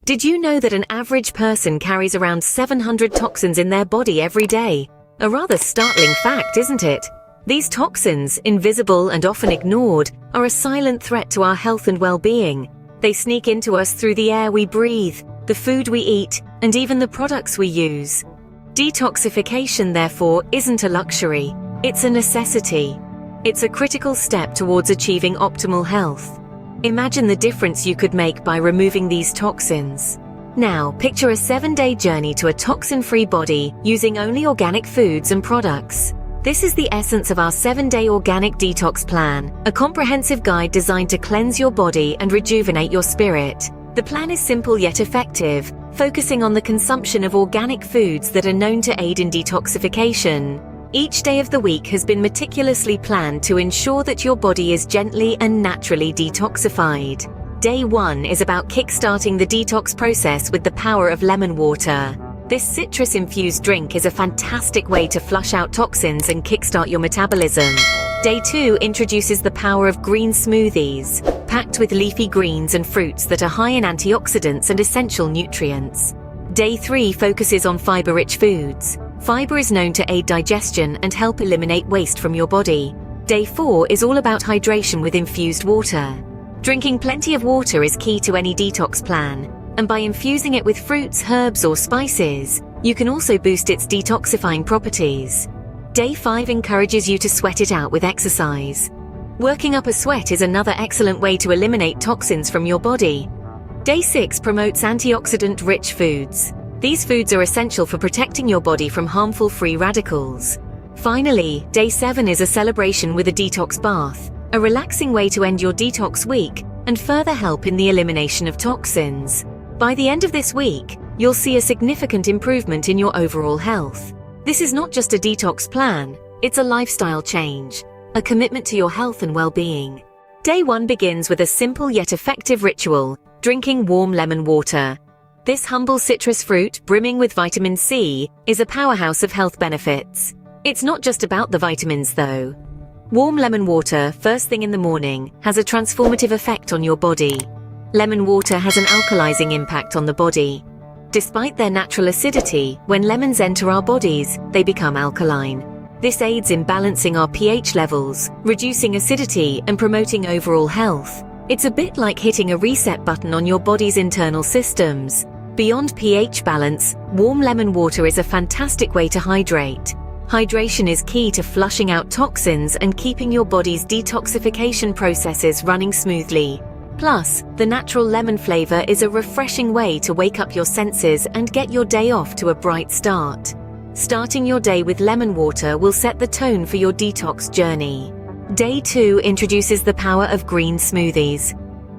Did you know that an average person carries around 700 toxins in their body every day? A rather startling fact, isn't it? These toxins, invisible and often ignored, are a silent threat to our health and well-being. They sneak into us through the air we breathe, the food we eat, and even the products we use. Detoxification, therefore, isn't a luxury. It's a necessity. It's a critical step towards achieving optimal health. Imagine the difference you could make by removing these toxins. Now, picture a 7-day journey to a toxin-free body using only organic foods and products. This is the essence of our 7-day organic detox plan, a comprehensive guide designed to cleanse your body and rejuvenate your spirit. The plan is simple yet effective, focusing on the consumption of organic foods that are known to aid in detoxification. Each day of the week has been meticulously planned to ensure that your body is gently and naturally detoxified. Day 1 is about kickstarting the detox process with the power of lemon water. This citrus-infused drink is a fantastic way to flush out toxins and kickstart your metabolism. Day 2 introduces the power of green smoothies, packed with leafy greens and fruits that are high in antioxidants and essential nutrients. Day 3 focuses on fiber-rich foods. Fiber is known to aid digestion and help eliminate waste from your body. Day 4 is all about hydration with infused water. Drinking plenty of water is key to any detox plan, and by infusing it with fruits, herbs, or spices, you can also boost its detoxifying properties. Day 5 encourages you to sweat it out with exercise. Working up a sweat is another excellent way to eliminate toxins from your body. Day 6 promotes antioxidant-rich foods. These foods are essential for protecting your body from harmful free radicals. Finally, Day 7 is a celebration with a detox bath, a relaxing way to end your detox week and further help in the elimination of toxins. By the end of this week, you'll see a significant improvement in your overall health. This is not just a detox plan, it's a lifestyle change, a commitment to your health and well-being. Day 1 begins with a simple yet effective ritual, drinking warm lemon water. This humble citrus fruit, brimming with vitamin C, is a powerhouse of health benefits. It's not just about the vitamins, though. Warm lemon water, first thing in the morning, has a transformative effect on your body. Lemon water has an alkalizing impact on the body. Despite their natural acidity, when lemons enter our bodies, they become alkaline. This aids in balancing our pH levels, reducing acidity, and promoting overall health. It's a bit like hitting a reset button on your body's internal systems. Beyond pH balance, warm lemon water is a fantastic way to hydrate. Hydration is key to flushing out toxins and keeping your body's detoxification processes running smoothly. Plus, the natural lemon flavor is a refreshing way to wake up your senses and get your day off to a bright start. Starting your day with lemon water will set the tone for your detox journey. Day 2 introduces the power of green smoothies.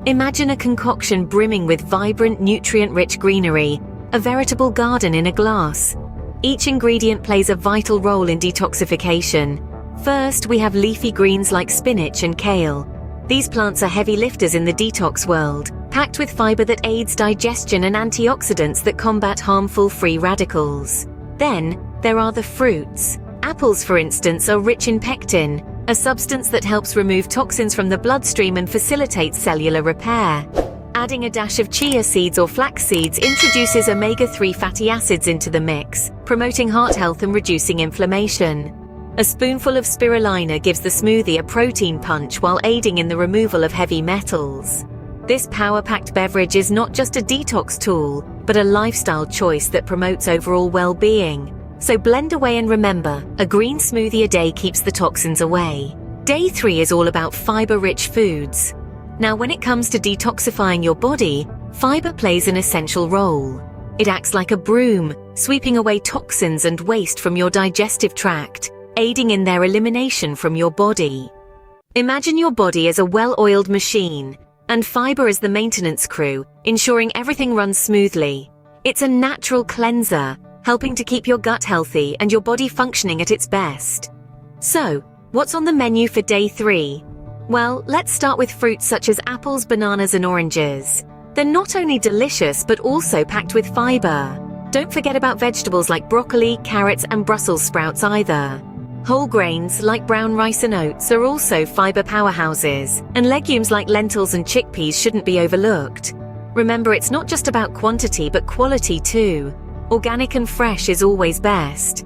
Imagine a concoction brimming with vibrant, nutrient-rich greenery, a veritable garden in a glass. Each ingredient plays a vital role in detoxification. First, we have leafy greens like spinach and kale. These plants are heavy lifters in the detox world, packed with fiber that aids digestion and antioxidants that combat harmful free radicals. Then, there are the fruits. Apples, for instance, are rich in pectin, a substance that helps remove toxins from the bloodstream and facilitates cellular repair. Adding a dash of chia seeds or flax seeds introduces omega-3 fatty acids into the mix, promoting heart health and reducing inflammation. A spoonful of spirulina gives the smoothie a protein punch while aiding in the removal of heavy metals. This power-packed beverage is not just a detox tool, but a lifestyle choice that promotes overall well-being. So blend away and remember, a green smoothie a day keeps the toxins away. Day 3 is all about fiber-rich foods. Now, when it comes to detoxifying your body, fiber plays an essential role. It acts like a broom, sweeping away toxins and waste from your digestive tract, aiding in their elimination from your body. Imagine your body as a well-oiled machine, and fiber as the maintenance crew, ensuring everything runs smoothly. It's a natural cleanser, helping to keep your gut healthy and your body functioning at its best. So, what's on the menu for Day 3? Well, let's start with fruits such as apples, bananas, and oranges. They're not only delicious, but also packed with fiber. Don't forget about vegetables like broccoli, carrots, and Brussels sprouts either. Whole grains like brown rice and oats are also fiber powerhouses, and legumes like lentils and chickpeas shouldn't be overlooked. Remember, it's not just about quantity but quality too. Organic and fresh is always best.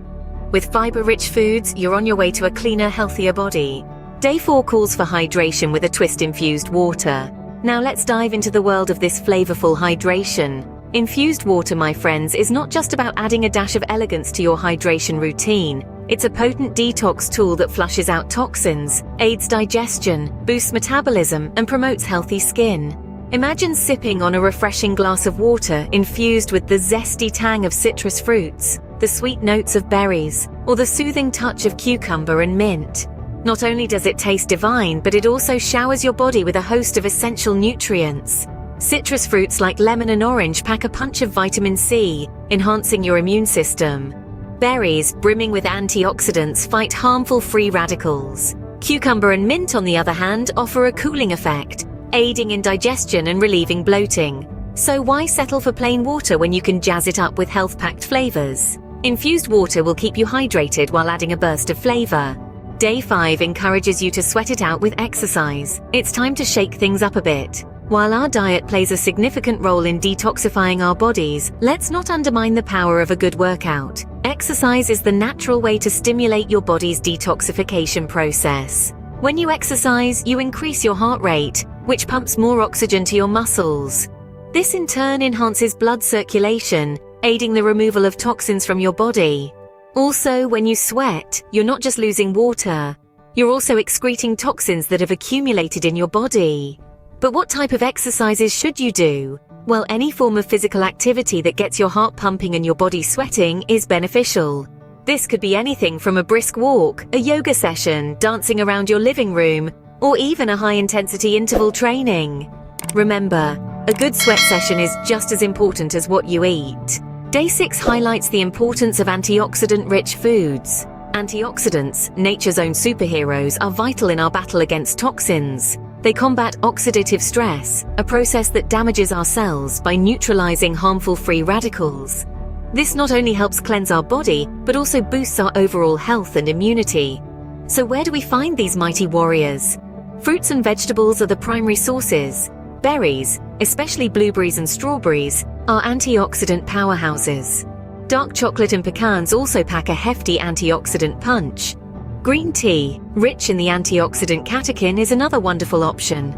With fiber-rich foods, you're on your way to a cleaner, healthier body. Day 4 calls for hydration with a twist infused water. Now let's dive into the world of this flavorful hydration. Infused water, my friends, is not just about adding a dash of elegance to your hydration routine. It's a potent detox tool that flushes out toxins, aids digestion, boosts metabolism, and promotes healthy skin. Imagine sipping on a refreshing glass of water infused with the zesty tang of citrus fruits, the sweet notes of berries, or the soothing touch of cucumber and mint. Not only does it taste divine, but it also showers your body with a host of essential nutrients. Citrus fruits like lemon and orange pack a punch of vitamin C, enhancing your immune system. Berries, brimming with antioxidants, fight harmful free radicals. Cucumber and mint, on the other hand, offer a cooling effect, aiding in digestion and relieving bloating. So why settle for plain water when you can jazz it up with health-packed flavors? Infused water will keep you hydrated while adding a burst of flavor. Day 5 encourages you to sweat it out with exercise. It's time to shake things up a bit. While our diet plays a significant role in detoxifying our bodies, let's not undermine the power of a good workout. Exercise is the natural way to stimulate your body's detoxification process. When you exercise, you increase your heart rate, which pumps more oxygen to your muscles. This in turn enhances blood circulation, aiding the removal of toxins from your body. Also, when you sweat, you're not just losing water, you're also excreting toxins that have accumulated in your body. But what type of exercises should you do? Well, any form of physical activity that gets your heart pumping and your body sweating is beneficial. This could be anything from a brisk walk, a yoga session, dancing around your living room, or even a high-intensity interval training. Remember, a good sweat session is just as important as what you eat. Day 6 highlights the importance of antioxidant-rich foods. Antioxidants, nature's own superheroes, are vital in our battle against toxins. They combat oxidative stress, a process that damages our cells by neutralizing harmful free radicals. This not only helps cleanse our body, but also boosts our overall health and immunity. So where do we find these mighty warriors? Fruits and vegetables are the primary sources. Berries, especially blueberries and strawberries, are antioxidant powerhouses. Dark chocolate and pecans also pack a hefty antioxidant punch. Green tea, rich in the antioxidant catechin, is another wonderful option.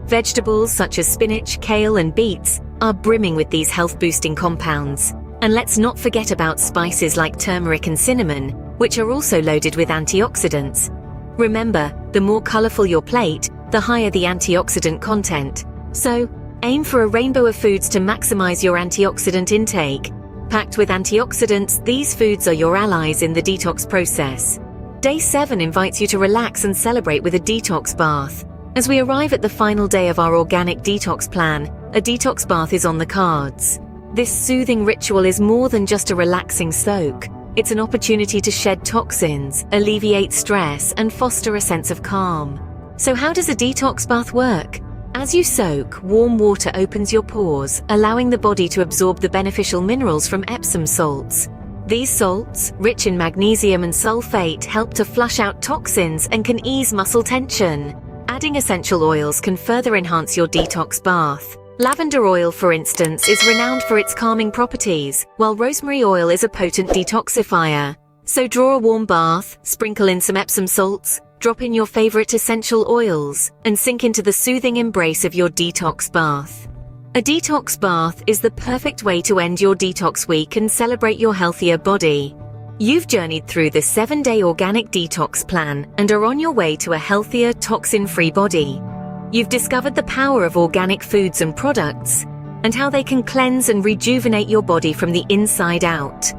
Vegetables such as spinach, kale, and beets are brimming with these health-boosting compounds. And let's not forget about spices like turmeric and cinnamon, which are also loaded with antioxidants. Remember, the more colorful your plate, the higher the antioxidant content. So, aim for a rainbow of foods to maximize your antioxidant intake. Packed with antioxidants, these foods are your allies in the detox process. Day 7 invites you to relax and celebrate with a detox bath. As we arrive at the final day of our organic detox plan, a detox bath is on the cards. This soothing ritual is more than just a relaxing soak. It's an opportunity to shed toxins, alleviate stress, and foster a sense of calm. So how does a detox bath work? As you soak, warm water opens your pores, allowing the body to absorb the beneficial minerals from Epsom salts. These salts, rich in magnesium and sulfate, help to flush out toxins and can ease muscle tension. Adding essential oils can further enhance your detox bath. Lavender oil, for instance, is renowned for its calming properties, while rosemary oil is a potent detoxifier. So draw a warm bath, sprinkle in some Epsom salts, drop in your favorite essential oils, and sink into the soothing embrace of your detox bath. A detox bath is the perfect way to end your detox week and celebrate your healthier body. You've journeyed through the 7-day organic detox plan and are on your way to a healthier, toxin-free body. You've discovered the power of organic foods and products, and how they can cleanse and rejuvenate your body from the inside out.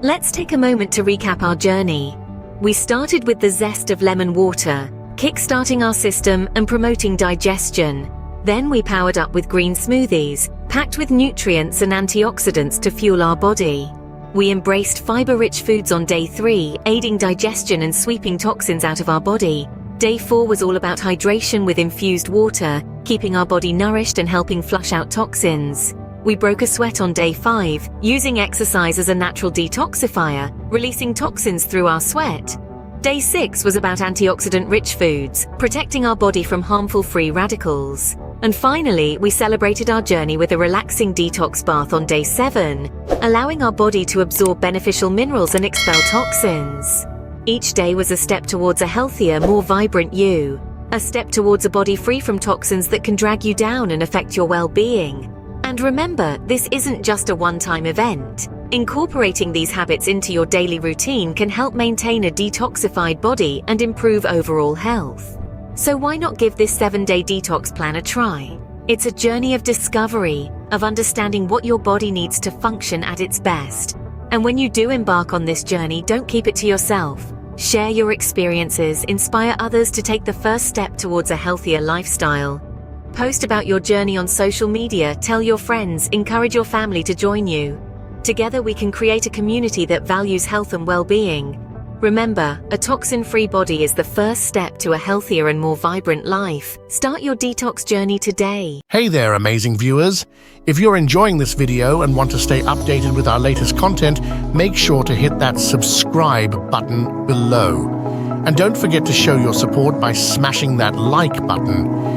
Let's take a moment to recap our journey. We started with the zest of lemon water, kickstarting our system and promoting digestion. Then we powered up with green smoothies, packed with nutrients and antioxidants to fuel our body. We embraced fiber-rich foods on day 3, aiding digestion and sweeping toxins out of our body. Day 4 was all about hydration with infused water, keeping our body nourished and helping flush out toxins. We broke a sweat on day 5, using exercise as a natural detoxifier, releasing toxins through our sweat. Day 6 was about antioxidant-rich foods, protecting our body from harmful free radicals. And finally, we celebrated our journey with a relaxing detox bath on day 7, allowing our body to absorb beneficial minerals and expel toxins. Each day was a step towards a healthier, more vibrant you, a step towards a body free from toxins that can drag you down and affect your well-being. And remember, this isn't just a one-time event. Incorporating these habits into your daily routine can help maintain a detoxified body and improve overall health. So why not give this 7-day detox plan a try? It's a journey of discovery, of understanding what your body needs to function at its best. And when you do embark on this journey, don't keep it to yourself. Share your experiences, inspire others to take the first step towards a healthier lifestyle. Post about your journey on social media, tell your friends, encourage your family to join you. Together we can create a community that values health and well-being. Remember, a toxin-free body is the first step to a healthier and more vibrant life. Start your detox journey today. Hey there, amazing viewers! If you're enjoying this video and want to stay updated with our latest content, make sure to hit that subscribe button below. And don't forget to show your support by smashing that like button.